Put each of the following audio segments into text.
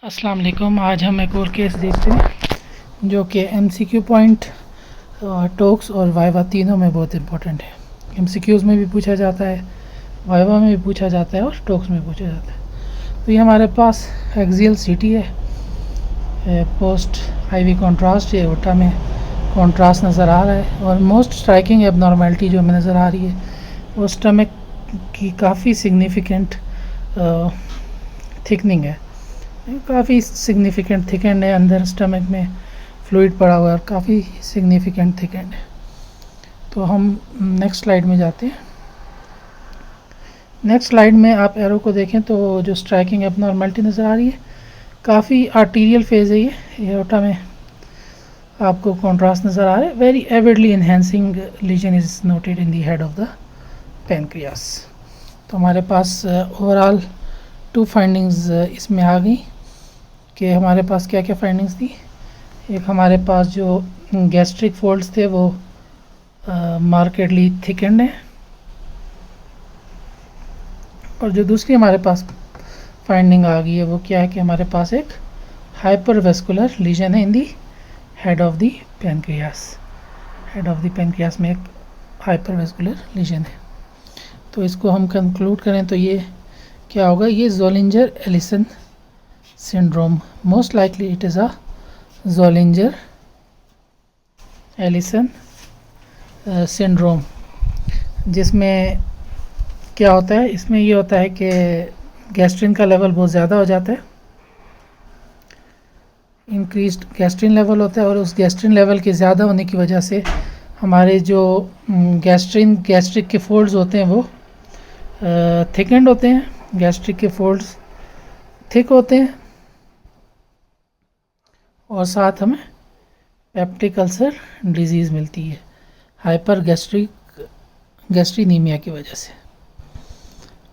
अस्सलाम वालेकुम। आज हम एक और केस देखते हैं जो कि एमसीक्यू पॉइंट टॉक्स और वाइवा तीनों में बहुत इंपॉर्टेंट है। एमसीक्यूज़ में भी पूछा जाता है, वाइवा में भी पूछा जाता है और टॉक्स में पूछा जाता है। तो ये हमारे पास एक्सियल सीटी है, पोस्ट आईवी कॉन्ट्रास्ट, ये ओटा में कॉन्ट्रास्ट नज़र आ रहा है। और मोस्ट स्ट्राइकिंग एबनॉर्मेलिटी जो हमें नज़र आ रही है वो स्टमक की काफ़ी सिग्निफिकेंट थिकनिंग है, काफ़ी सिग्निफिकेंट थिकेंड है। अंदर स्टमक में फ्लूइड पड़ा हुआ है और काफ़ी सिग्निफिकेंट थिकेंड है। तो हम नेक्स्ट स्लाइड में जाते हैं। नेक्स्ट स्लाइड में आप एरो को देखें तो जो स्ट्राइकिंग एबनॉर्मेलिटी नज़र आ रही है काफ़ी आर्टीरियल फेज़ है। ये एओर्टा में आपको कॉन्ट्रास्ट नज़र आ रहा है। Very avidly enhancing lesion is noted in the head of the pancreas. तो हमारे पास ओवरऑल 2 फाइंडिंग्स इसमें आ गई कि हमारे पास क्या क्या फाइंडिंग्स थी। एक हमारे पास जो गैस्ट्रिक फोल्ड्स थे वो मार्केटली थिकेंड है, और जो दूसरी हमारे पास फाइंडिंग आ गई है वो क्या है कि हमारे पास एक हाइपरवेस्कुलर लीजन है in the head of the pancreas. Head of the pancreas में एक हाइपरवेस्कुलर लीजन है। तो इसको हम कंक्लूड करें तो ये क्या होगा, ये Zollinger Ellison syndrome, most likely it is a Zollinger Ellison syndrome. जिसमें क्या होता है, इसमें ये होता है कि गैस्ट्रिन का लेवल बहुत ज़्यादा हो जाता है, इंक्रीज्ड गैस्ट्रिन लेवल होता है, और उस गैस्ट्रिन लेवल के ज़्यादा होने की वजह से हमारे जो गैस्ट्रिक के फोल्ड्स होते हैं वो थिकेंड होते हैं। गैस्ट्रिक के फोल्ड्स थिक होते हैं और साथ हमें पेप्टिक अल्सर डिजीज़ मिलती है हाइपर गैस्ट्रीनीमिया की वजह से।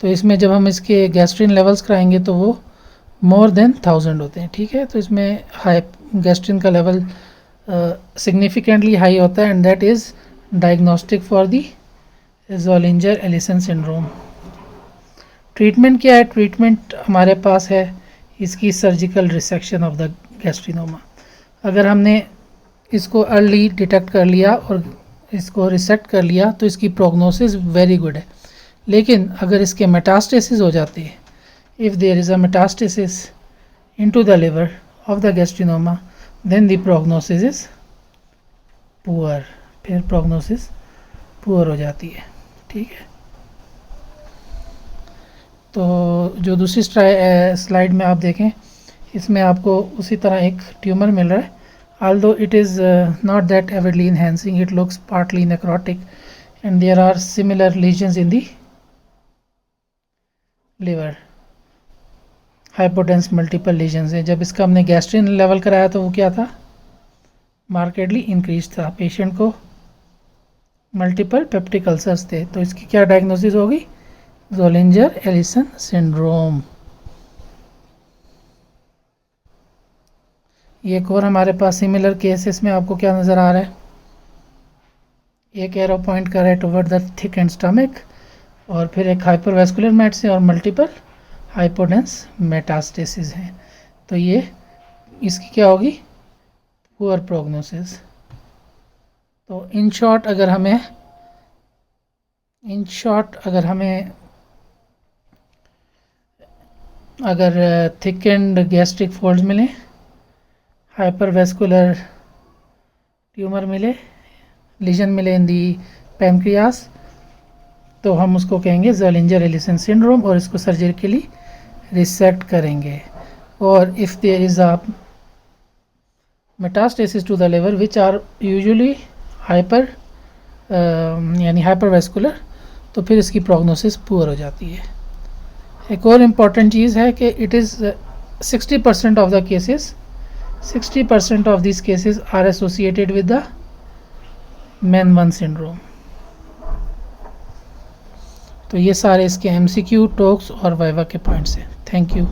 तो इसमें जब हम इसके गैस्ट्रिन लेवल्स कराएंगे तो वो मोर देन 1000 होते हैं, ठीक है। तो इसमें हाई गैस्ट्रिन का लेवल सिग्निफिकेंटली हाई होता है, and that is diagnostic for the Zollinger Ellison syndrome. Treatment क्या है? ट्रीटमेंट हमारे पास है इसकी surgical resection of the gastrinoma. अगर हमने इसको अर्ली डिटेक्ट कर लिया और इसको रिसेक्ट कर लिया तो इसकी प्रोग्नोसिस वेरी गुड है। लेकिन अगर इसके मेटास्टेसिस हो जाती है, if there is a metastasis into the liver of the gastrinoma, then the prognosis is poor. फिर प्रोग्नोसिस पुअर हो जाती है, ठीक है। तो जो दूसरी स्लाइड में आप देखें, इसमें आपको उसी तरह एक ट्यूमर मिल रहा है। although it is not that avidly enhancing, it looks partly necrotic and there are similar lesions in the liver, hypodense multiple lesions हैं। जब इसका हमने गैस्ट्रिन लेवल कराया तो वो क्या था, मार्केटली इंक्रीज था। पेशेंट को मल्टीपल पेप्टिक अल्सर्स थे। तो इसकी क्या डायग्नोसिस होगी, ज़ोलिंजर एलिसन सिंड्रोम। एक और हमारे पास सिमिलर केसेस में आपको क्या नज़र आ रहा है, एक एरो पॉइंट कर रहा है toward the thick and stomach, और फिर एक हाइपरवेस्कुलर मेट्स है और मल्टीपल हाइपोडेंस मेटास्टेसिस हैं। तो ये इसकी क्या होगी, पुअर प्रोग्नोसिस। तो इन शॉर्ट अगर हमें अगर थिक एंड गैस्ट्रिक फोल्ड्स मिलें, हाइपरवेस्कुलर ट्यूमर मिले, लीजन मिले इन दी पैनक्रियास, तो हम उसको कहेंगे ज़ोलिंजर एलिसन सिंड्रोम और इसको सर्जिकली रिसेक्ट करेंगे। और if there is a metastasis to the liver which are usually यानी हाइपरवेस्कुलर, तो फिर इसकी प्रोग्नोसिस पुअर हो जाती है। एक और इम्पॉर्टेंट चीज़ है कि it is 60% of the cases, 60% of these cases are associated with the MEN1 syndrome। तो ये सारे इसके MCQ, टॉक्स और वाइवा के पॉइंट्स हैं। Thank you.